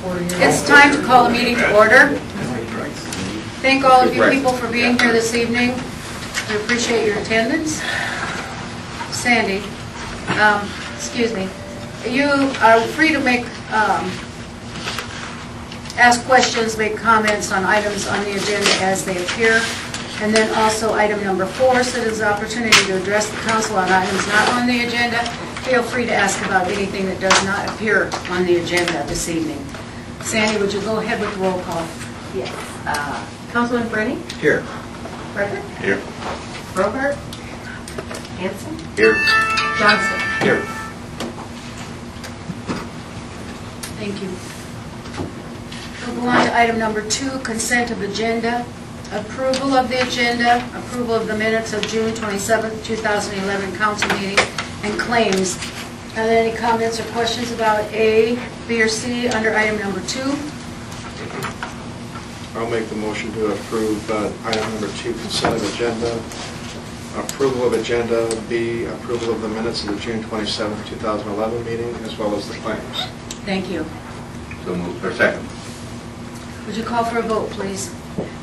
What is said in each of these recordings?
It's time to call the meeting to order. Thank all of you people for being here this evening. We appreciate your attendance. Sandy, excuse me. You are free to make ask questions, make comments on items on the agenda as they appear. And then also item number 4, citizens' opportunity to address the council on items not on the agenda. Feel free to ask about anything that does not appear on the agenda this evening. Sandy, would you go ahead with the roll call? Yes. Councilman Brenny? Here. Frederick? Here. Robert? Hanson? Here. Johnson? Here. Thank you. We'll go on to item number 2, consent of agenda. Approval of the agenda, approval of the minutes of June 27th, 2011 council meeting, and claims. Are there any comments or questions about A, B, or C under item number 2? I'll make the motion to approve item number 2, consent of agenda. Approval of agenda. B, approval of the minutes of the June 27th, 2011 meeting, as well as the claims. Thank you. So moved. Or second. Would you call for a vote, please?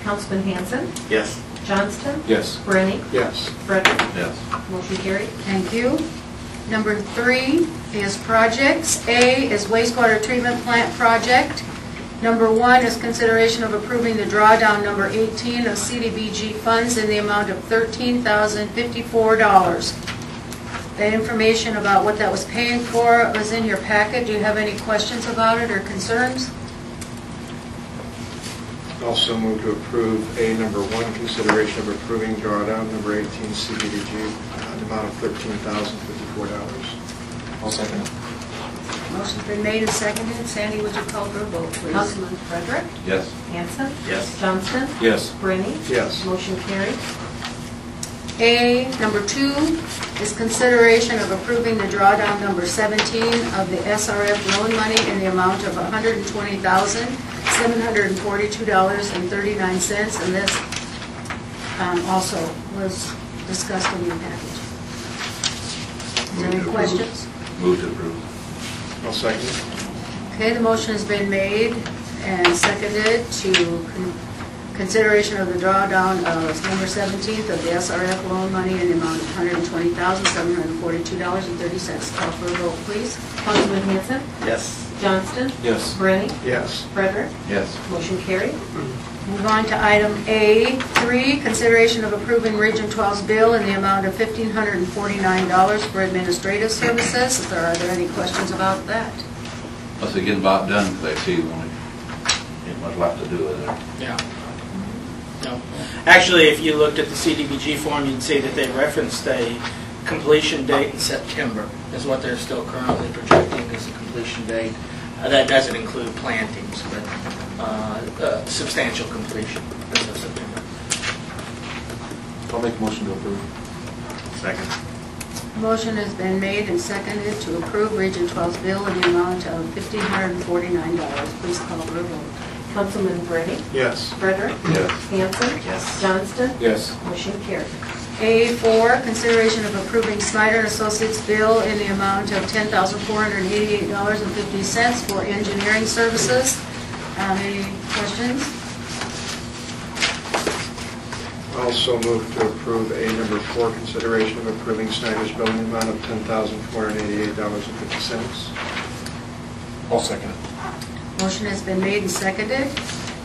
Councilman Hanson? Yes. Johnston? Yes. Brenny? Yes. Frederick? Yes. Motion carried. Thank you. Number 3 is projects. A is wastewater treatment plant project. Number 1 is consideration of approving the drawdown number 18 of CDBG funds in the amount of $13,054. That information about what that was paying for was in your packet. Do you have any questions about it or concerns? Also move to approve A, number 1, consideration of approving drawdown number 18 CDBG, the amount of $13,054. I'll second it. Motion's been made and seconded. Sandy, would you call for a vote, please? Councilman Frederick? Yes. Hanson? Yes. Johnston? Yes. Brenny? Yes. Motion carried. A, number 2, is consideration of approving the drawdown number 17 of the SRF loan money in the amount of $120,742.39, and this also was discussed in your package. Is there any questions? Move to approve. I'll second it. Okay, the motion has been made and seconded to consideration of the drawdown of number 17th of the SRF loan money in the amount of $120,742.30. Call for a vote, please. Councilman Hanson? Yes. Johnston? Yes. Brenny? Yes. Frederick? Yes. Motion carried. Move on to item A3, consideration of approving Region 12's bill in the amount of $1,549 for administrative services. Are there any questions about that? Once they get about done, because I see only ain't much left to do with it. Yeah. No. Actually, if you looked at the CDBG form, you'd see that they referenced a completion date in September, is what they're still currently projecting as a completion date. That doesn't include plantings, but substantial completion as of September. I'll make a motion to approve. Second. Motion has been made and seconded to approve Region 12's bill in the amount of $1,549. Please call for a vote. Councilman Brenny? Yes. Frederick? Yes. Hanson? Yes. Johnston? Yes. Motion carried. A4, consideration of approving Snyder & Associates bill in the amount of $10,488.50 for engineering services. Any questions? Also move to approve A, number 4, consideration of approving Snyder's bill in the amount of $10,488.50. I'll second it. Motion has been made and seconded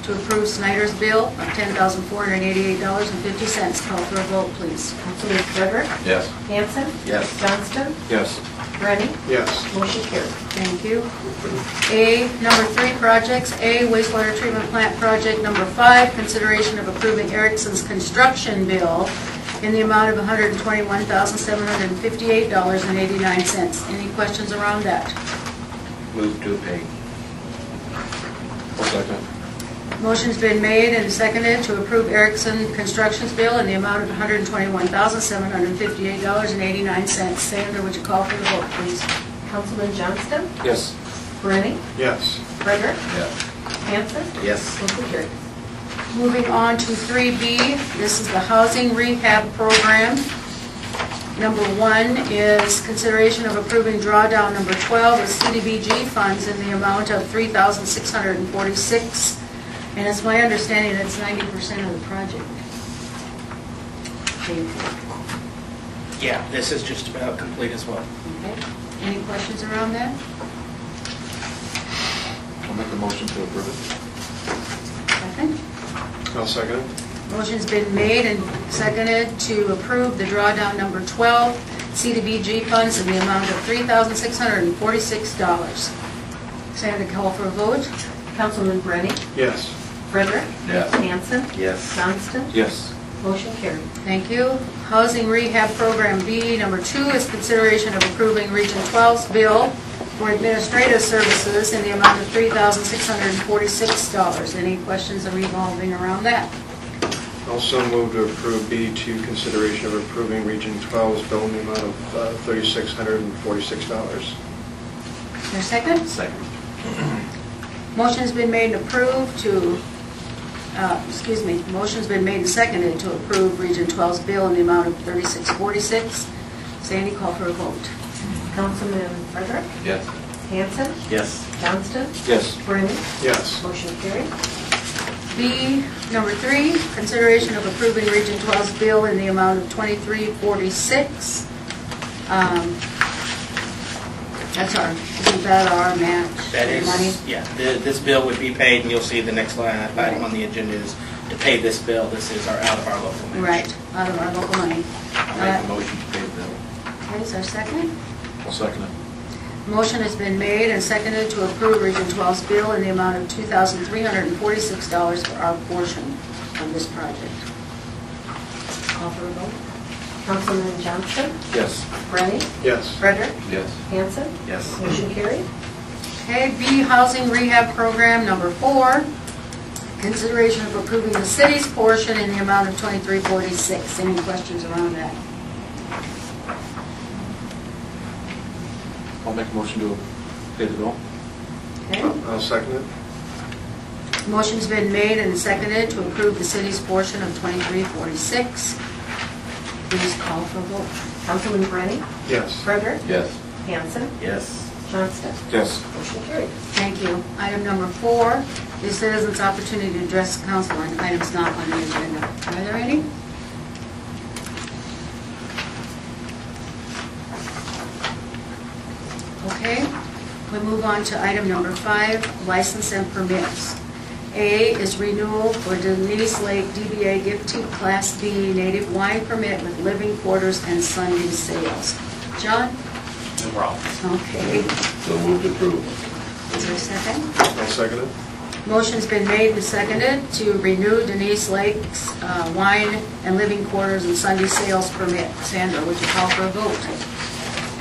to approve Snyder's bill of $10,488.50. Call for a vote, please. Councilman Frederick? Yes. Hanson? Yes. Johnston? Yes. Brenny? Yes. Motion carried. Thank you. A, number 3 projects. A, wastewater treatment plant project number 5, consideration of approving Erickson's construction bill in the amount of $121,758.89. Any questions around that? Move to pay. I'll second. Motion's been made and seconded to approve Erickson Construction's bill in the amount of $121,758.89. Sandra, would you call for the vote, please? Councilman Johnston? Yes. Brenny? Yes. Frederick? Yes. Hanson? Yes. Motion carried. Moving on to 3B, this is the housing rehab program. Number 1 is consideration of approving drawdown number 12 of CDBG funds in the amount of $3,646. And it's my understanding it's 90% of the project. paid for. Yeah, this is just about complete as well. Okay. Any questions around that? I'll make a motion to approve it. Second? I'll second it. Motion's been made and seconded to approve the drawdown number 12, CDBG funds in the amount of $3,646. Sandra, call for a vote. Councilman Brennan? Yes. Frederick? Yes. Hanson? Yes. Johnston? Yes. Motion carried. Thank you. Housing Rehab Program B, number 2 is consideration of approving Region 12's bill for administrative services in the amount of $3,646. Any questions revolving around that? Also move to approve B2, consideration of approving Region 12's bill in the amount of $3,646. Is there a second? Second. Motion's been made and approved to, motion's been made and seconded to approve Region 12's bill in the amount of $3,646. Sandy, call for a vote. Councilman Frederick? Yes. Hanson? Yes. Johnston? Yes. Brennan? Yes. Motion carried. B, number 3, consideration of approving Region 12's bill in the amount of $2346. Is that our match? That money? is, yeah, this bill would be paid, and you'll see the next line item on the agenda is to pay this bill. This is out of our local match. Right, out of our local money. I'll make a motion to pay the bill. Okay, is there a second? I'll second it. Motion has been made and seconded to approve Region 12's bill in the amount of $2,346 for our portion of this project. Call for a vote. Councilman Johnston? Yes. Brennan? Yes. Frederick? Yes. Hanson? Yes. Motion carried. Okay, B, Housing Rehab Program number 4, consideration of approving the city's portion in the amount of $2346. Any questions around that? I'll make a motion to pay the bill. Okay. I'll second it. Motion's been made and seconded to approve the city's portion of $2346. Please call for a vote. Councilman Brennan? Yes. Frederick? Yes. Hanson? Yes. Johnston? Yes. Motion carried. Thank you. Item number 4 is citizens' opportunity to address the council on items not on the agenda. Are there any? Okay, we move on to item number 5, license and permits. A is renewal for Denise Lake DBA Gift Tea Class B native wine permit with living quarters and Sunday sales. John? No problem. Okay. So moved to approve. Is there a second? I'll second it. Motion's been made and seconded to renew Denise Lake's wine and living quarters and Sunday sales permit. Sandra, would you call for a vote?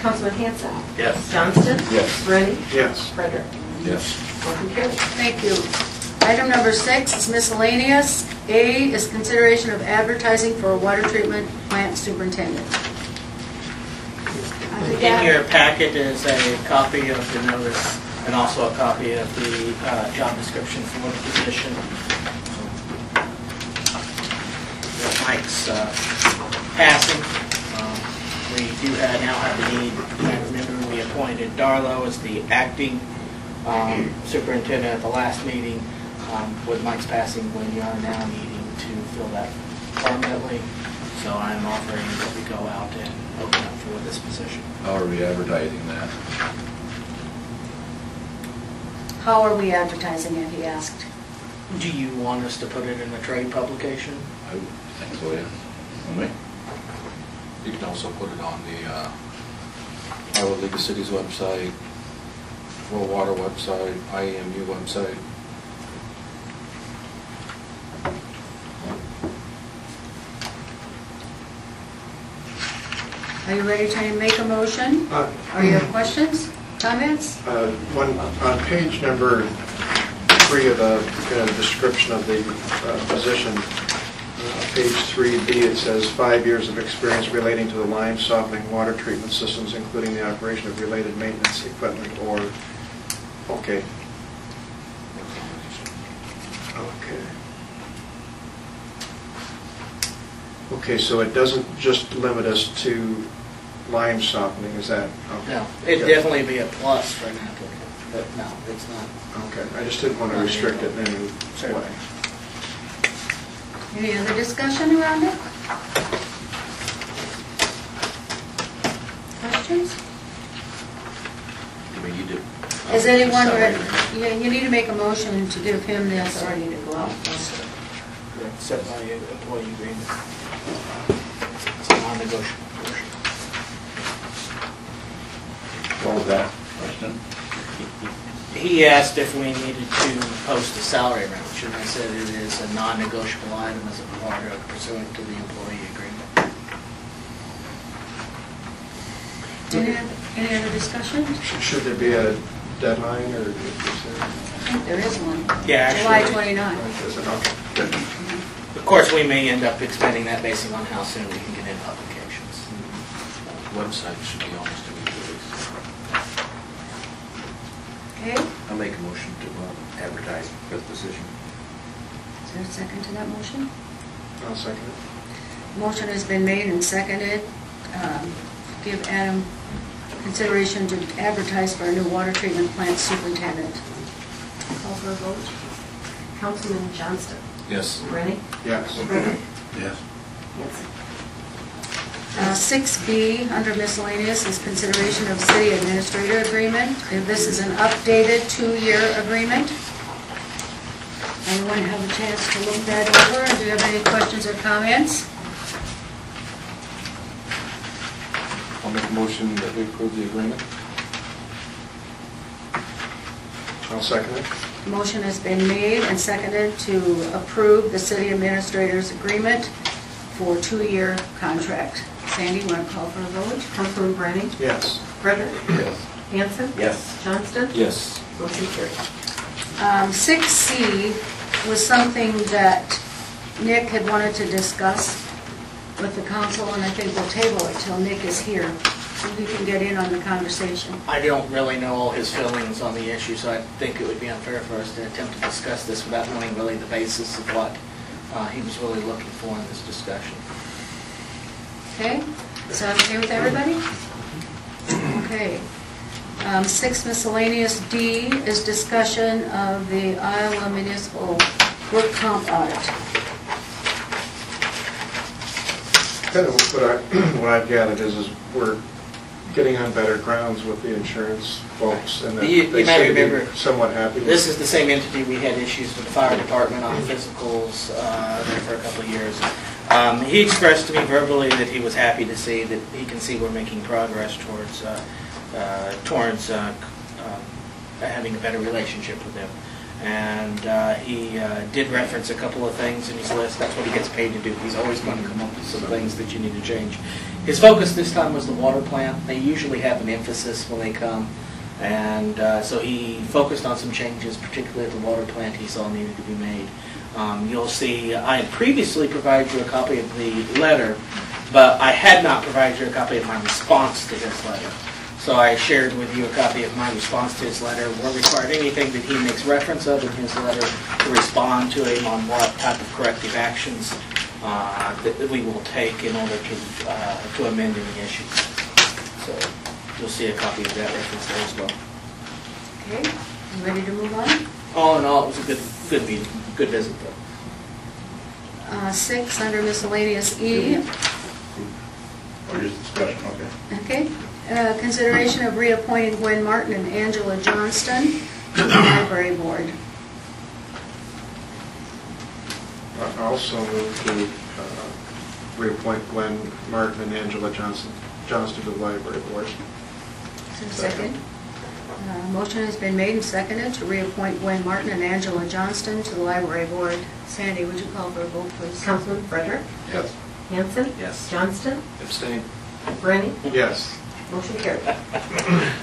Councilman Hanson? Yes. Johnston? Yes. Brennan? Yes. Frederick? Yes. Motion carried. Thank you. Item number 6 is miscellaneous. A is consideration of advertising for a water treatment plant superintendent. In your packet is a copy of the notice and also a copy of the job description for the position. Mike's passing. We do now have the need, I remember we appointed Darlow as the acting superintendent at the last meeting. With Mike's passing, we are now needing to fill that permanently. So I am offering that we go out and open up for this position. How are we advertising that? How are we advertising it, he asked. Do you want us to put it in a trade publication? I would think so, yeah. On me? You can also put it on the Iowa League of Cities website, World Water website, IEMU website. Are you ready to make a motion? Or you have questions, comments? On page number 3 of the description of the position, page 3B, it says 5 years of experience relating to the lime softening water treatment systems, including the operation of related maintenance equipment or, okay. Okay, so it doesn't just limit us to line softening, is that? okay. No, it'd Yeah. definitely be a plus for an applicant, but no, it's not. Okay, I just didn't want to restrict it in any Certainly. way. Any other discussion around it? Questions? I mean, you did. Is anyone Salary ready? range. You need to make a motion to give him the authority to go out. Set by employee agreement. It's a non-negotiable portion. What was that question? He asked if we needed to post a salary range, and I said it is a non-negotiable item as a part of pursuant to the employee agreement. Any other discussion? Should there be a deadline, or is I think there is one. Yeah, July actually. 29. there? Is it okay? Good. Of course, we may end up expanding that based on how soon we can get in publications. Website should be almost immediately. Okay, I'll make a motion to advertise for the position. is there a second to that motion? I'll second it. Motion has been made and seconded. Give Adam consideration to advertise for a new water treatment plant superintendent. Call for a vote. Councilman Johnston. Yes. Rennie. Yes. Brennan. Yes. Hanson. 6B, under miscellaneous, is consideration of city administrator agreement. And this is an updated 2-year agreement. Anyone have a chance to look that over? Do you have any questions or comments? I'll make a motion that we approve the agreement. I'll second it. Motion has been made and seconded to approve the city administrator's agreement for 2-year contract. Sandy, you want to call for a vote? Councilman Brennan. Yes. Frederick. Yes. Hanson. Yes. Johnston. Yes. Motion carried. 6C was something that Nick had wanted to discuss with the council, and I think we'll table it till Nick is here, so we can get in on the conversation. I don't really know all his feelings on the issue, so I think it would be unfair for us to attempt to discuss this without knowing really the basis of what he was really looking for in this discussion. Okay? Sound okay with everybody? Okay. 6 miscellaneous D is discussion of the Iowa Municipal Work Comp Audit. Kind of what I've gathered is we're getting on better grounds with the insurance folks, and that You they might seem to be remember- somewhat happy. This is the same entity we had issues with the fire department on physicals there for a couple of years. He expressed to me verbally that he was happy to see that he can see we're making progress towards having a better relationship with them. And he did reference a couple of things in his list. That's what he gets paid to do. He's always going to come up with some things that you need to change. His focus this time was the water plant. They usually have an emphasis when they come. And so he focused on some changes, particularly at the water plant he saw needed to be made. You'll see, I had previously provided you a copy of the letter, but I had not provided you a copy of my response to his letter. So I shared with you a copy of my response to his letter. We're required anything that he makes reference of in his letter to respond to him on what type of corrective actions that we will take in order to amend any issues. So you'll see a copy of that reference there as well. Okay, you ready to move on? All in all, it was a good meeting, good visit though. 6, under miscellaneous E, Or just discussion, okay. okay. Consideration of reappointing Gwen Martin and Angela Johnston to the library board. I also move to reappoint Gwen Martin and Angela Johnston to the library board. Is there a second? Motion has been made and seconded to reappoint Gwen Martin and Angela Johnston to the library board. Sandy, would you call for a vote, please? Councilman Frederick. Yes. Hanson. Yes. Johnston. Abstain. Brennan. Yes. Motion carried.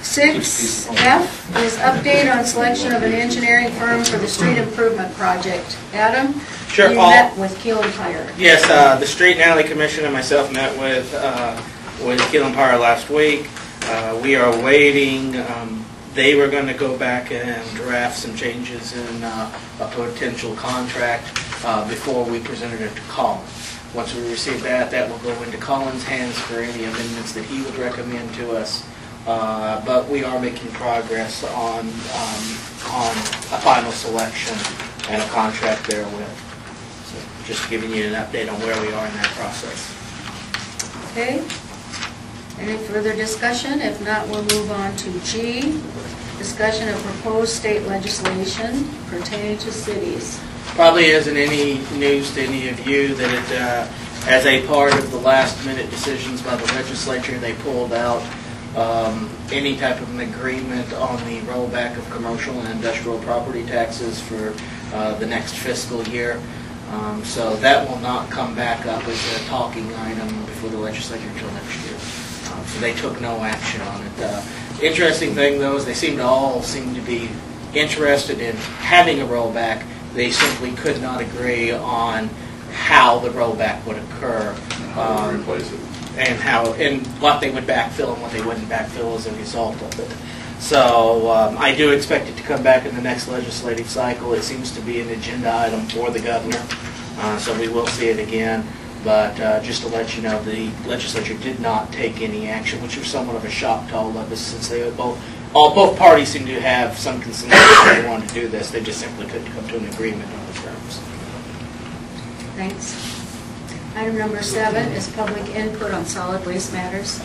6F is update on selection of an engineering firm for the street improvement project. Adam? Sure, You Paul. met with Keel and Tire. Yes, the Street and Alley Commission and myself met with Keel and Par last week. We are waiting. They were going to go back and draft some changes in a potential contract before we presented it to Colin. Once we receive that, that will go into Colin's hands for any amendments that he would recommend to us. But we are making progress on a final selection and a contract therewith. So just giving you an update on where we are in that process. Okay. Any further discussion? If not, we'll move on to G, discussion of proposed state legislation pertaining to cities. Probably isn't any news to any of you that it, as a part of the last-minute decisions by the legislature, they pulled out any type of an agreement on the rollback of commercial and industrial property taxes for the next fiscal year. So that will not come back up as a talking item before the legislature until next year. So they took no action on it. Interesting thing, though, is they all seem to be interested in having a rollback. They simply could not agree on how the rollback would occur. How to replace it. And what they would backfill and what they wouldn't backfill as a result of it. So I do expect it to come back in the next legislative cycle. It seems to be an agenda item for the governor, so we will see it again. But just to let you know, the legislature did not take any action, which was somewhat of a shock to all of us, since they both parties seem to have some consensus that they wanted to do this. They just simply couldn't come to an agreement on the terms. Thanks. Item number 7 is public input on solid waste matters.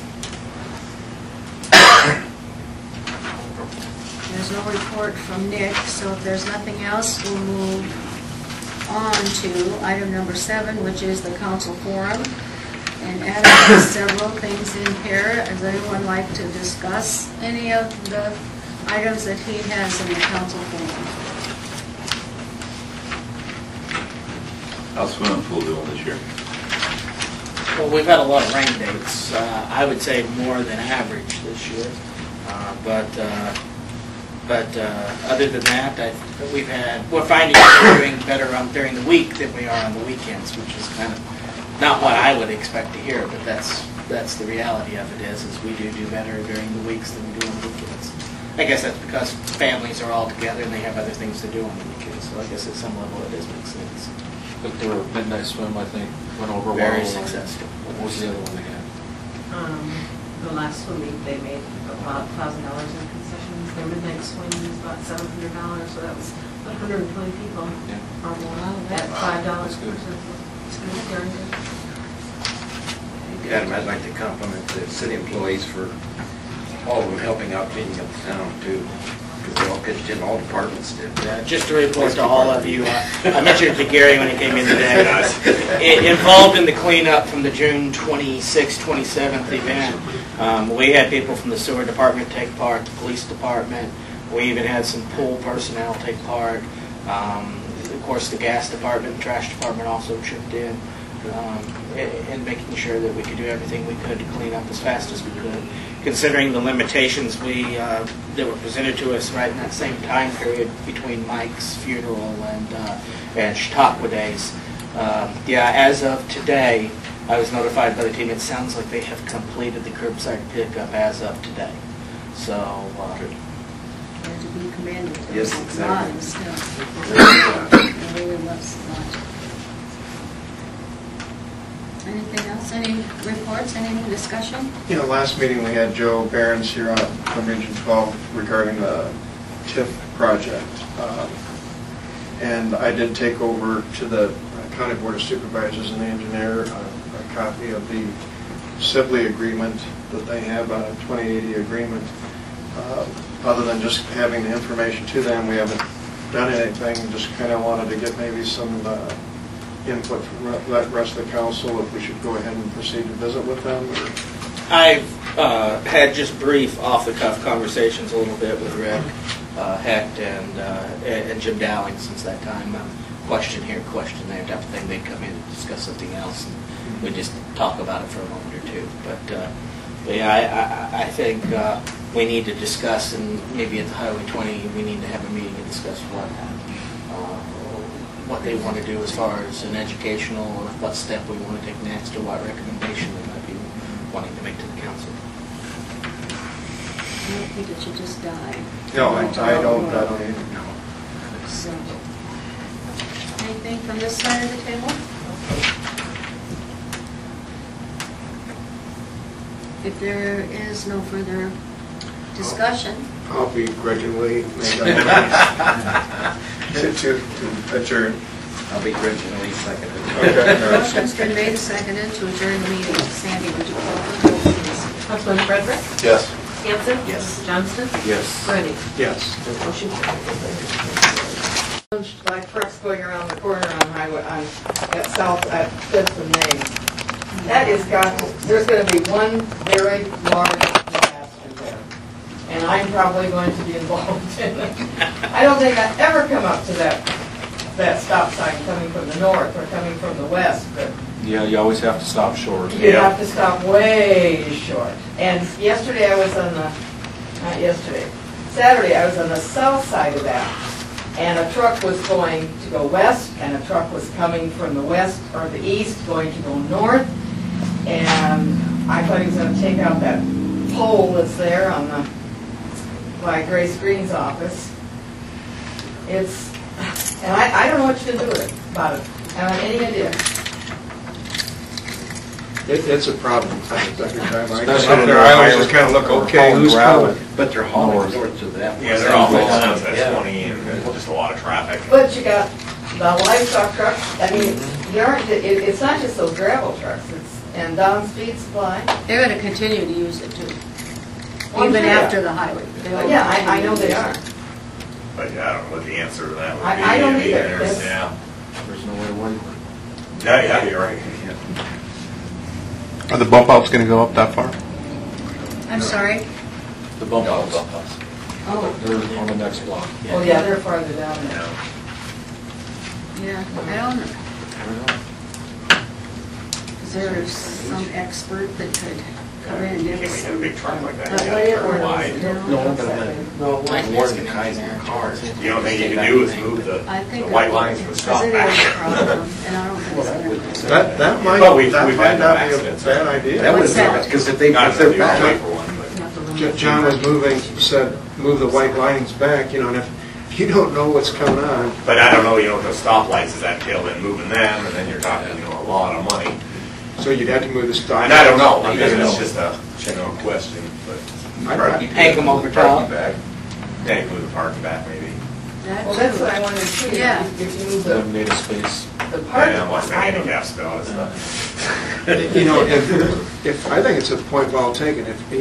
There's no report from Nick, so if there's nothing else, we'll move on to item number 7, which is the council forum. And Adam has several things in here. Does anyone like to discuss any of the items that he has in the council forum? How's swimming pool doing this year? Well, we've had a lot of rain dates. I would say more than average this year. But other than that, we're finding we're doing better during the week than we are on the weekends, which is kind of not what I would expect to hear, but that's the reality of it is we do better during the weeks than we do on the weekends. I guess that's because families are all together and they have other things to do on the weekends, so I guess at some level it does make sense. But their midnight swim, I think, went over well. Very successful. What was the other one they had? The last swim meet, they made about $1,000 in concessions. Their midnight swim was about $700, so that was 120 people. Yeah. Or more. At $5 That's per good. person. It's good, darn good. Adam, I'd like to compliment the city employees for all of them helping out cleaning up the town too, because they all pitched in, all departments did. Just to report to all of you, I mentioned it to Gary when he came in today. Involved in the cleanup from the June 26th, 27th event, we had people from the sewer department take part, the police department. We even had some pool personnel take part. Of course, the gas department and trash department also chipped in making sure that we could do everything we could to clean up as fast as we could. Considering the limitations that were presented to us right in that same time period between Mike's funeral and Chautauqua days. As of today, I was notified by the team, it sounds like they have completed the curbside pickup as of today. So, They're to be commended. Yes, It's a lot exactly. of stuff. It really was a lot. Anything else? Any reports? Any discussion? Last meeting we had Joe Behrens here from Region 12 regarding the TIF project. And I did take over to the County Board of Supervisors and the engineer a copy of the Sibley agreement that they have, a 2080 agreement. Other than just having the information to them, we haven't done anything. Just kind of wanted to get maybe some input from the rest of the council if we should go ahead and proceed to visit with them. I've had just brief off-the-cuff conversations a little bit with Rick Hecht and Jim Dowling since that time. Question here, question there, type of thing. They'd come in and discuss something else, and we'd just talk about it for a moment or two. But I think we need to discuss, and maybe at the Highway 20, we need to have a meeting and discuss what they want to do as far as an educational, or what step we want to take next, or what recommendation they might be wanting to make to the council. I don't think it should just die. No, I don't even know. So, anything from this side of the table? If there is no further discussion, I'll begrudgingly make a motion to adjourn. I'll be originally seconded. Okay. motion's been made and seconded to adjourn the meeting. Sandy, would you call the roll, please? Councilman Frederick? Yes. Hanson? Yes. Johnston? Yes. Ready? Yes. Motion Like trucks going around the corner on highway, on, at South, at Fifth and Main. That is there's gonna be one very large disaster there. And I'm probably going to be involved in it. I don't think I've ever come up to that stop sign coming from the north or coming from the west, but Yeah, you always have to stop short. you have to stop way short. And yesterday I was on the, not yesterday, Saturday I was on the south side of that. And a truck was going to go west, and a truck was coming from the west or the east, going to go north. And I thought he was going to take out that pole that's there on the, by Grace Green's office. It's, and I don't know what you can do with it, about it. I don't have any idea. It's a problem. Every time I go Especially up when there, they're I always higher just kind of look, or okay, hauling who's gravel. coming? But they're hauling north to that. Yeah, they're all going Yeah. at 20 and just a lot of traffic. But you got the livestock trucks, I mean, there aren't, it's not just those gravel trucks, and Don's Feed Supply. They're going to continue to use it too, Well, even yeah. after the highway. They'll Yeah, I continue know to they use are. it. But yeah, I don't know what the answer to that would be. I don't mean, either. there's- That's- Yeah, There's no way to win. yeah, you're right. Are the bump outs going to go up that far? I'm sorry? The bump No, outs, Oh, they're on the next block. oh yeah, they're farther down there. Yeah. Yeah, I don't know. Is there some expert that could come in and give Can't we us have a big truck like that? But You what gotta if turn we're- wide. More than Kaiser cars. You don't think you can do is move the I think white lines from the stop Because it is a back? problem, and I don't think it's going to. That might, But we've that had might no not be a accidents. bad idea. That would What's that? because if Not they're that you wait back, for one, but. John was said, move the white lines back, and if you don't know what's coming on, But I don't know, with those stoplights, is that tail end moving them, and then you're talking, a lot of money. so you'd have to move the stop. And I don't know, I mean, it's just a, question, but. Hang them over top. back. Yeah, you move the parking back maybe. Well, that's what I wanted to see. Yeah. If you move Eliminate a space. the parking Yeah, lot, unless the I don't. handicap spell and stuff. If I think it's a point well taken, if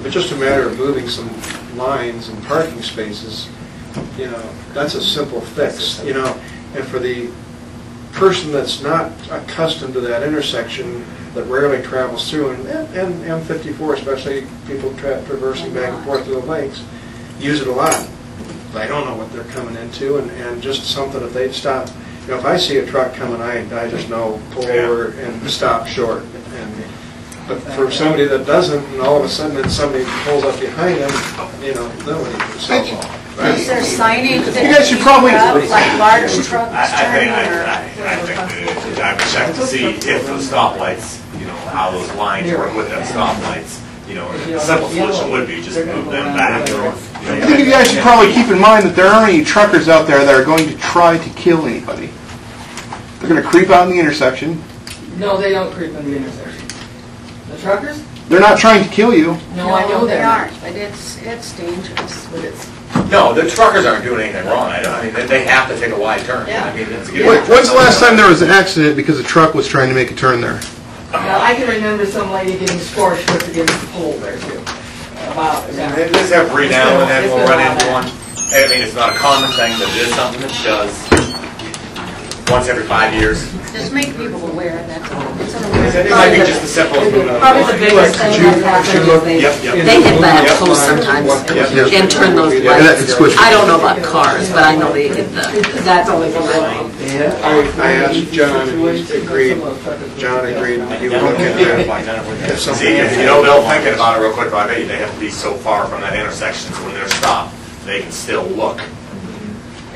it's just a matter of moving some lines and parking spaces, that's a simple fix, and for the person that's not accustomed to that intersection, that rarely travels through, and M54, especially people traversing back and forth to the lakes, use it a lot. They don't know what they're coming into, and just something that they'd stop. If I see a truck coming, I just know, pull over and stop short. But for somebody that doesn't, and all of a sudden then somebody pulls up behind them, nobody can solve all. Is there signage that You guys should you probably- put up, like large trucks I turning, think or? I would check to see if those stoplights, how those lines work with them stoplights. A simple solution would be just move them back. I think you guys should probably keep in mind that there aren't any truckers out there that are going to try to kill anybody. They're going to creep out in the intersection. No, they don't creep in the intersection. The truckers? They're not trying to kill you. No, I know they they're not. aren't, but it's dangerous. But it's, No, the truckers aren't doing anything wrong. I mean, they have to take a wide turn. Yeah. I mean, it's When's the last time there was an accident because a truck was trying to make a turn there? now, I can remember some lady getting scorched with against the pole there too. About, This every now and then we'll run into one. I mean, it's not a common thing, but it is something that does once every 5 years. Just make people aware that it's an It might be just as simple as moving. Probably the biggest thing that happens is Yep, they yep. hit that Yep. post sometimes Yep. and turn those And that could lights. switch. I don't know about cars, but I know they hit that's only the line. I asked John, and he agreed, John agreed that he would look at that. If something- See, if Bill thinking about it real quick, I bet you they have to be so far from that intersection, so when they're stopped, they can still look.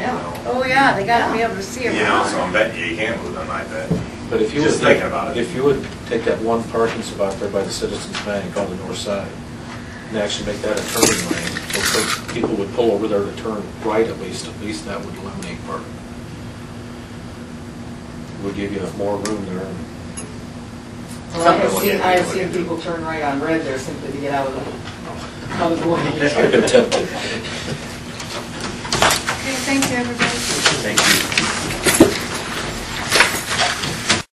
yeah. Oh, yeah, they gotta be able to see So around. I'm betting you can't move them, I bet. But if you Just would, thinking about it. if you would take that one parking spot there by the Citizens Bank on the north side, and actually make that a turning lane, so people would pull over there to turn right at least that would eliminate parking. Would give you more room there. Well, I have seen people turn right on red there simply to get out of the way. I've been tempted. Okay, thank you, everybody. Thank you.